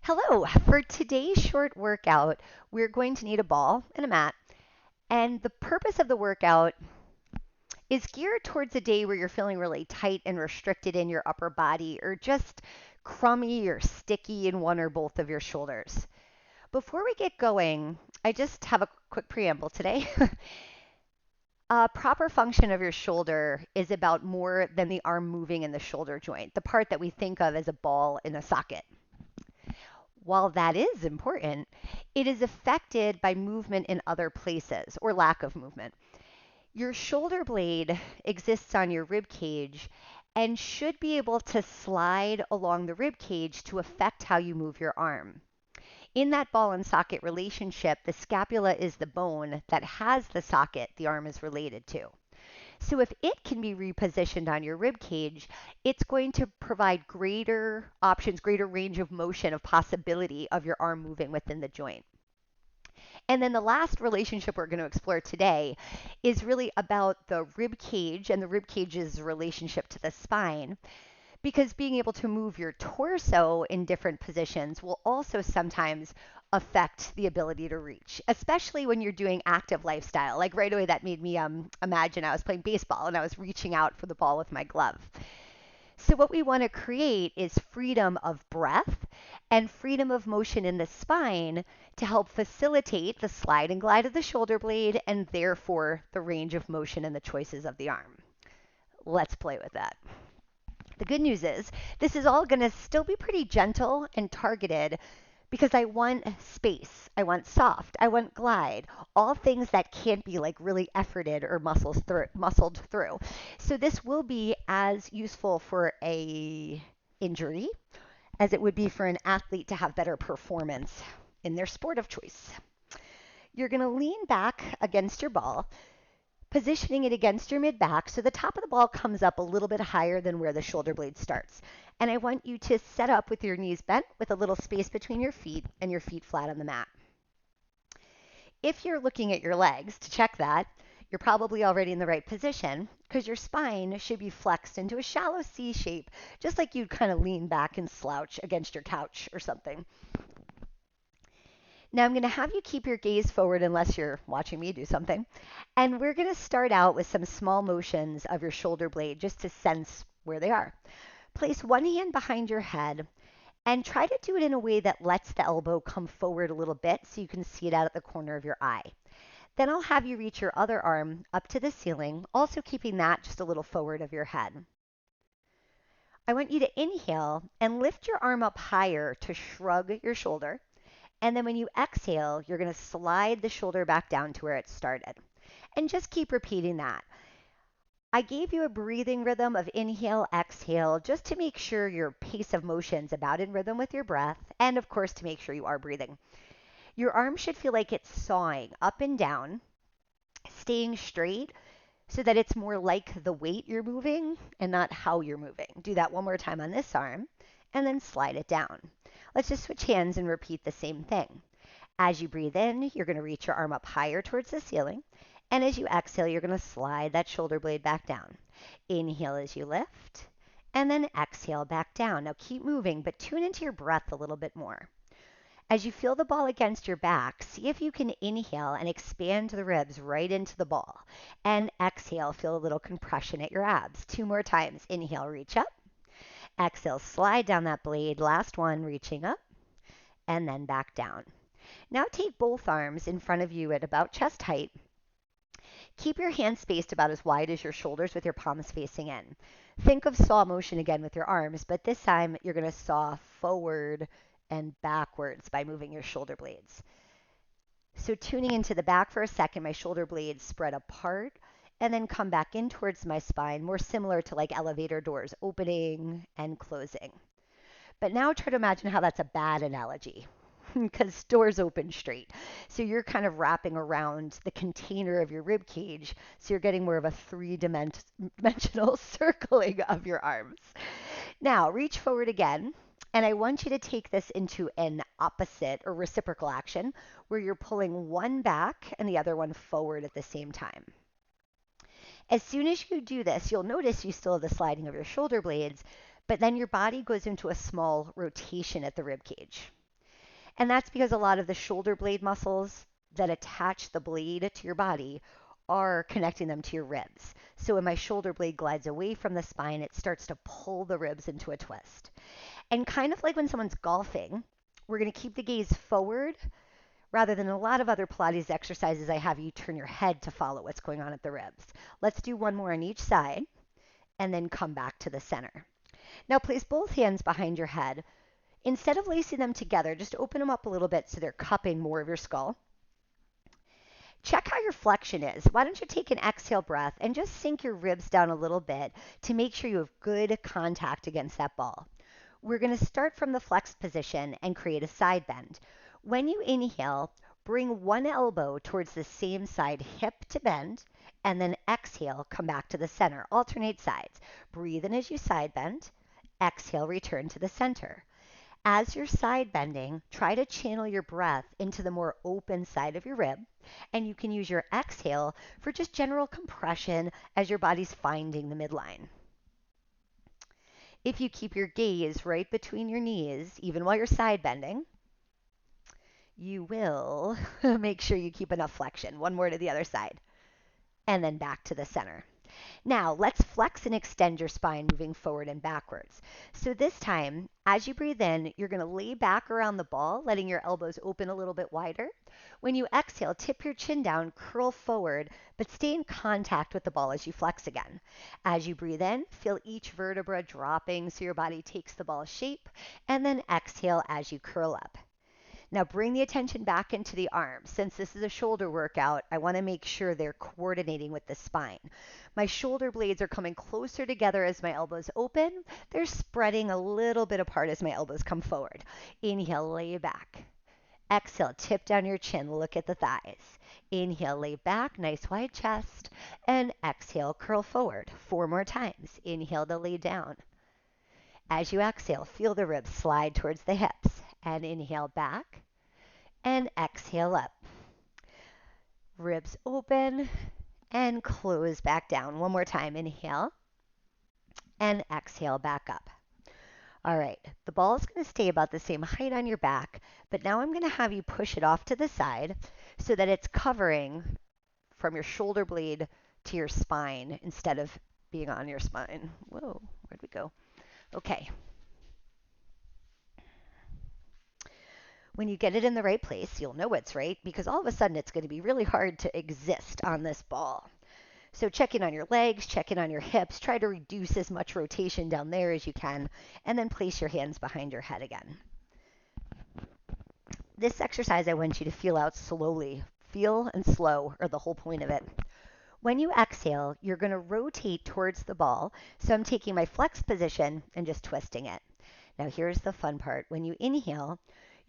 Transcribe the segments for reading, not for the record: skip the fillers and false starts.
Hello, for today's short workout, we're going to need a ball and a mat. And the purpose of the workout is geared towards a day where you're feeling really tight and restricted in your upper body or just crummy or sticky in one or both of your shoulders. Before we get going, I just have a quick preamble today. A proper function of your shoulder is about more than the arm moving in the shoulder joint, the part that we think of as a ball in a socket. While that is important, it is affected by movement in other places or lack of movement. Your shoulder blade exists on your rib cage and should be able to slide along the rib cage to affect how you move your arm. In that ball and socket relationship, the scapula is the bone that has the socket the arm is related to. So if it can be repositioned on your rib cage, it's going to provide greater options, greater range of motion, of possibility of your arm moving within the joint. And then the last relationship we're going to explore today is really about the rib cage and the rib cage's relationship to the spine, because being able to move your torso in different positions will also sometimes affect the ability to reach, especially when you're doing active lifestyle. Like right away, that made me imagine I was playing baseball and I was reaching out for the ball with my glove. So, what we want to create is freedom of breath and freedom of motion in the spine to help facilitate the slide and glide of the shoulder blade and therefore the range of motion and the choices of the arm. Let's play with that. The good news is this is all going to still be pretty gentle and targeted because I want space, I want soft, I want glide, all things that can't be like really efforted or muscled through. So this will be as useful for a injury as it would be for an athlete to have better performance in their sport of choice. You're going to lean back against your ball, positioning it against your mid back so the top of the ball comes up a little bit higher than where the shoulder blade starts. And I want you to set up with your knees bent with a little space between your feet and your feet flat on the mat. If you're looking at your legs to check that, you're probably already in the right position because your spine should be flexed into a shallow C shape, just like you'd kind of lean back and slouch against your couch or something. Now I'm going to have you keep your gaze forward unless you're watching me do something. And we're going to start out with some small motions of your shoulder blade just to sense where they are. Place one hand behind your head and try to do it in a way that lets the elbow come forward a little bit so you can see it out at the corner of your eye. Then I'll have you reach your other arm up to the ceiling, also keeping that just a little forward of your head. I want you to inhale and lift your arm up higher to shrug your shoulder. And then when you exhale, you're going to slide the shoulder back down to where it started. And just keep repeating that. I gave you a breathing rhythm of inhale, exhale, just to make sure your pace of motion is about in rhythm with your breath, and of course to make sure you are breathing. Your arm should feel like it's sawing up and down, staying straight so that it's more like the weight you're moving and not how you're moving. Do that one more time on this arm, and then slide it down. Let's just switch hands and repeat the same thing. As you breathe in, you're going to reach your arm up higher towards the ceiling. And as you exhale, you're going to slide that shoulder blade back down. Inhale as you lift, and then exhale back down. Now keep moving, but tune into your breath a little bit more. As you feel the ball against your back, see if you can inhale and expand the ribs right into the ball. And exhale, feel a little compression at your abs. 2 more times. Inhale, reach up. Exhale, slide down that blade. Last one, reaching up, and then back down. Now take both arms in front of you at about chest height. Keep your hands spaced about as wide as your shoulders with your palms facing in. Think of saw motion again with your arms, but this time you're going to saw forward and backwards by moving your shoulder blades. So tuning into the back for a second, my shoulder blades spread apart and then come back in towards my spine, more similar to like elevator doors opening and closing. But now try to imagine how that's a bad analogy because doors open straight. So you're kind of wrapping around the container of your rib cage, so you're getting more of a three-dimensional circling of your arms. Now reach forward again, and I want you to take this into an opposite or reciprocal action where you're pulling one back and the other one forward at the same time. As soon as you do this, you'll notice you still have the sliding of your shoulder blades, but then your body goes into a small rotation at the rib cage. And that's because a lot of the shoulder blade muscles that attach the blade to your body are connecting them to your ribs. So when my shoulder blade glides away from the spine, it starts to pull the ribs into a twist. And kind of like when someone's golfing, we're going to keep the gaze forward rather than a lot of other Pilates exercises. I have you turn your head to follow what's going on at the ribs. Let's do one more on each side and then come back to the center. Now place both hands behind your head. Instead of lacing them together, just open them up a little bit so they're cupping more of your skull. Check how your flexion is. Why don't you take an exhale breath and just sink your ribs down a little bit to make sure you have good contact against that ball. We're going to start from the flexed position and create a side bend. When you inhale, bring one elbow towards the same side hip to bend, and then exhale, come back to the center. Alternate sides. Breathe in as you side bend. Exhale, return to the center. As you're side bending, try to channel your breath into the more open side of your rib, and you can use your exhale for just general compression as your body's finding the midline. If you keep your gaze right between your knees, even while you're side bending, you will make sure you keep enough flexion. One more to the other side, and then back to the center. Now, let's flex and extend your spine moving forward and backwards. So this time, as you breathe in, you're going to lay back around the ball, letting your elbows open a little bit wider. When you exhale, tip your chin down, curl forward, but stay in contact with the ball as you flex again. As you breathe in, feel each vertebra dropping so your body takes the ball's shape, and then exhale as you curl up. Now bring the attention back into the arms. Since this is a shoulder workout, I want to make sure they're coordinating with the spine. My shoulder blades are coming closer together as my elbows open. They're spreading a little bit apart as my elbows come forward. Inhale, lay back. Exhale, tip down your chin, look at the thighs. Inhale, lay back, nice wide chest. And exhale, curl forward. 4 more times. Inhale to lay down. As you exhale, feel the ribs slide towards the hips. And inhale back. And exhale up. Ribs open and close back down. One more time. Inhale and exhale back up. All right, the ball is going to stay about the same height on your back, but now I'm going to have you push it off to the side so that it's covering from your shoulder blade to your spine instead of being on your spine. Whoa, where'd we go? Okay. When you get it in the right place, you'll know it's right because all of a sudden it's going to be really hard to exist on this ball. So check in on your legs, check in on your hips, try to reduce as much rotation down there as you can, and then place your hands behind your head again. This exercise I want you to feel out slowly. Feel and slow are the whole point of it. When you exhale, you're going to rotate towards the ball. So I'm taking my flex position and just twisting it. Now here's the fun part. When you inhale,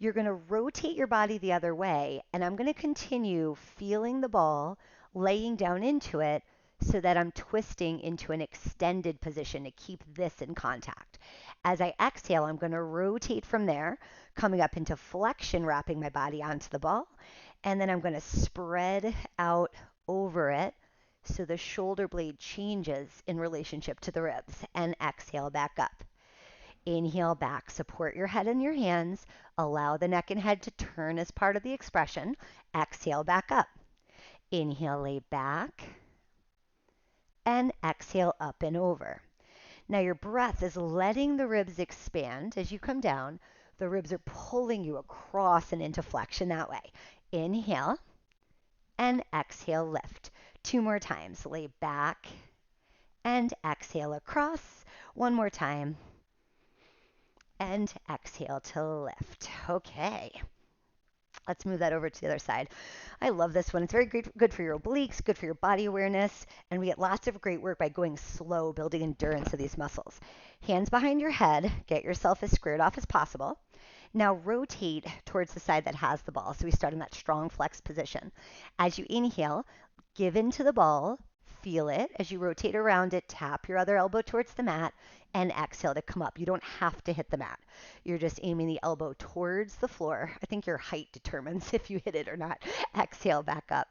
you're going to rotate your body the other way, and I'm going to continue feeling the ball, laying down into it so that I'm twisting into an extended position to keep this in contact. As I exhale, I'm going to rotate from there, coming up into flexion, wrapping my body onto the ball, and then I'm going to spread out over it so the shoulder blade changes in relationship to the ribs, and exhale back up. Inhale back, support your head in your hands, allow the neck and head to turn as part of the expression. Exhale back up. Inhale, lay back, and exhale up and over. Now your breath is letting the ribs expand as you come down. The ribs are pulling you across and into flexion that way. Inhale, and exhale, lift. 2 more times. Lay back, and exhale across. 1 more time. And exhale to lift. Okay. Let's move that over to the other side. I love this one. It's very good for your obliques, good for your body awareness, and we get lots of great work by going slow, building endurance of these muscles. Hands behind your head. Get yourself as squared off as possible. Now rotate towards the side that has the ball. So we start in that strong flex position. As you inhale, give into the ball. Feel it. As you rotate around it, tap your other elbow towards the mat and exhale to come up. You don't have to hit the mat. You're just aiming the elbow towards the floor. I think your height determines if you hit it or not. Exhale back up.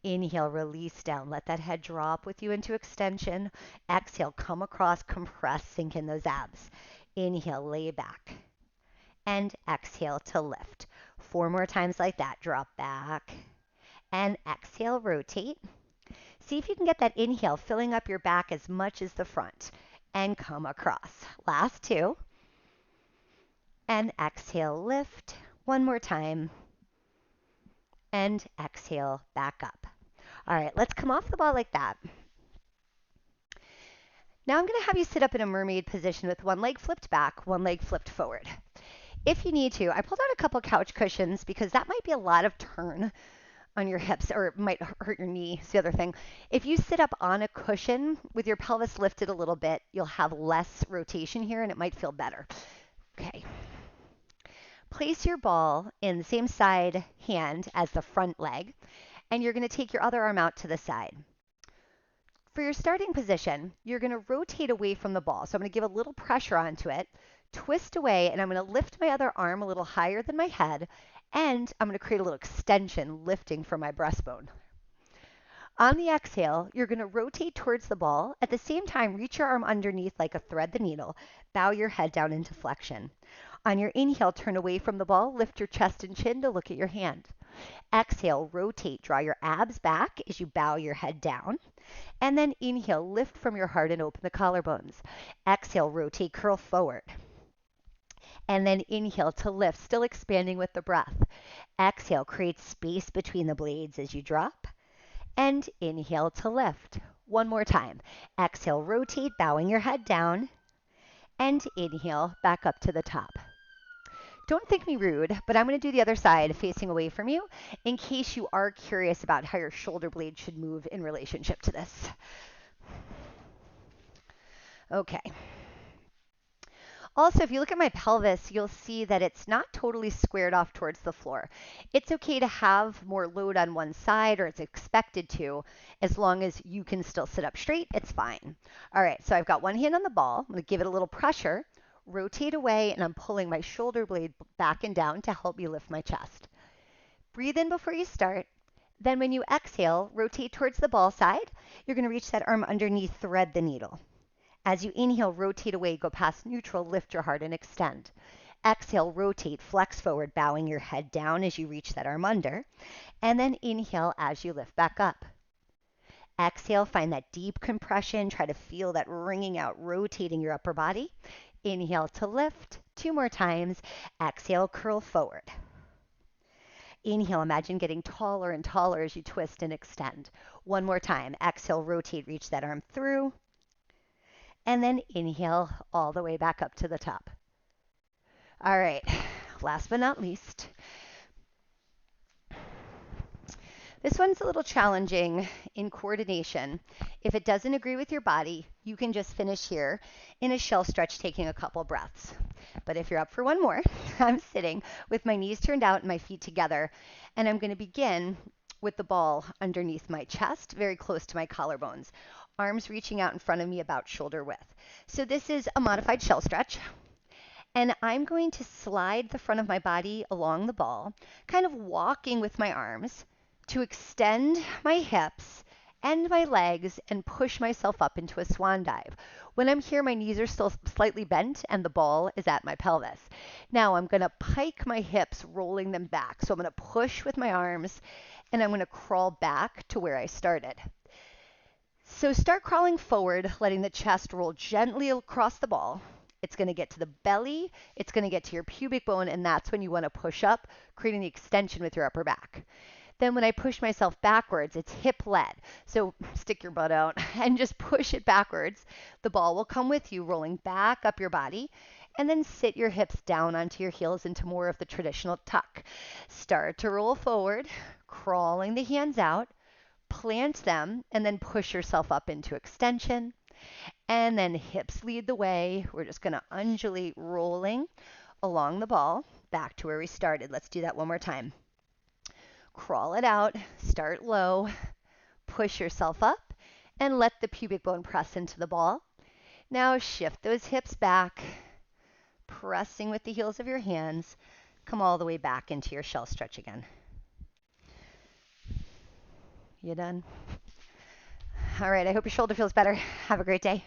Inhale, release down. Let that head drop with you into extension. Exhale, come across, compress, sink in those abs. Inhale, lay back. And exhale to lift. 4 more times like that. Drop back and exhale, rotate. See if you can get that inhale filling up your back as much as the front and come across. Last 2. And exhale, lift. 1 more time. And exhale, back up. All right, let's come off the ball like that. Now I'm going to have you sit up in a mermaid position with one leg flipped back, one leg flipped forward. If you need to, I pulled out a couple couch cushions because that might be a lot of turn on your hips, or it might hurt your knee. It's the other thing. If you sit up on a cushion with your pelvis lifted a little bit, you'll have less rotation here and it might feel better. Okay. Place your ball in the same side hand as the front leg, and you're going to take your other arm out to the side. For your starting position, you're going to rotate away from the ball. So I'm going to give a little pressure onto it, twist away, and I'm going to lift my other arm a little higher than my head, and I'm going to create a little extension lifting from my breastbone. On the exhale, you're going to rotate towards the ball. At the same time, reach your arm underneath like a thread the needle. Bow your head down into flexion. On your inhale, turn away from the ball, lift your chest and chin to look at your hand. Exhale, rotate, draw your abs back as you bow your head down. And then inhale, lift from your heart and open the collarbones. Exhale, rotate, curl forward. And then inhale to lift, still expanding with the breath. Exhale, create space between the blades as you drop. And inhale to lift. 1 more time. Exhale, rotate, bowing your head down. And inhale, back up to the top. Don't think me rude, but I'm going to do the other side facing away from you in case you are curious about how your shoulder blade should move in relationship to this. Okay. Also, if you look at my pelvis, you'll see that it's not totally squared off towards the floor. It's okay to have more load on one side, or it's expected to, as long as you can still sit up straight, it's fine. All right, so I've got one hand on the ball. I'm going to give it a little pressure, rotate away, and I'm pulling my shoulder blade back and down to help me lift my chest. Breathe in before you start. Then when you exhale, rotate towards the ball side. You're going to reach that arm underneath, thread the needle. As you inhale, rotate away, go past neutral, lift your heart and extend. Exhale, rotate, flex forward, bowing your head down as you reach that arm under. And then inhale as you lift back up. Exhale, find that deep compression. Try to feel that wringing out, rotating your upper body. Inhale to lift. 2 more times. Exhale, curl forward. Inhale, imagine getting taller and taller as you twist and extend. 1 more time. Exhale, rotate, reach that arm through. And then inhale all the way back up to the top. All right, last but not least. This one's a little challenging in coordination. If it doesn't agree with your body, you can just finish here in a shell stretch, taking a couple breaths. But if you're up for one more, I'm sitting with my knees turned out and my feet together, and I'm going to begin with the ball underneath my chest, very close to my collarbones. Arms reaching out in front of me about shoulder width. So this is a modified shell stretch. And I'm going to slide the front of my body along the ball, kind of walking with my arms to extend my hips and my legs and push myself up into a swan dive. When I'm here, my knees are still slightly bent and the ball is at my pelvis. Now I'm going to pike my hips, rolling them back. So I'm going to push with my arms and I'm going to crawl back to where I started. So start crawling forward, letting the chest roll gently across the ball. It's going to get to the belly, it's going to get to your pubic bone, and that's when you want to push up, creating the extension with your upper back. Then when I push myself backwards, it's hip-led. So stick your butt out and just push it backwards. The ball will come with you, rolling back up your body, and then sit your hips down onto your heels into more of the traditional tuck. Start to roll forward, crawling the hands out, plant them, and then push yourself up into extension. And then hips lead the way. We're just going to undulate, rolling along the ball back to where we started. Let's do that one more time. Crawl it out, start low, push yourself up, and let the pubic bone press into the ball. Now shift those hips back, pressing with the heels of your hands. Come all the way back into your shell stretch again. You done? All right, I hope your shoulder feels better. Have a great day.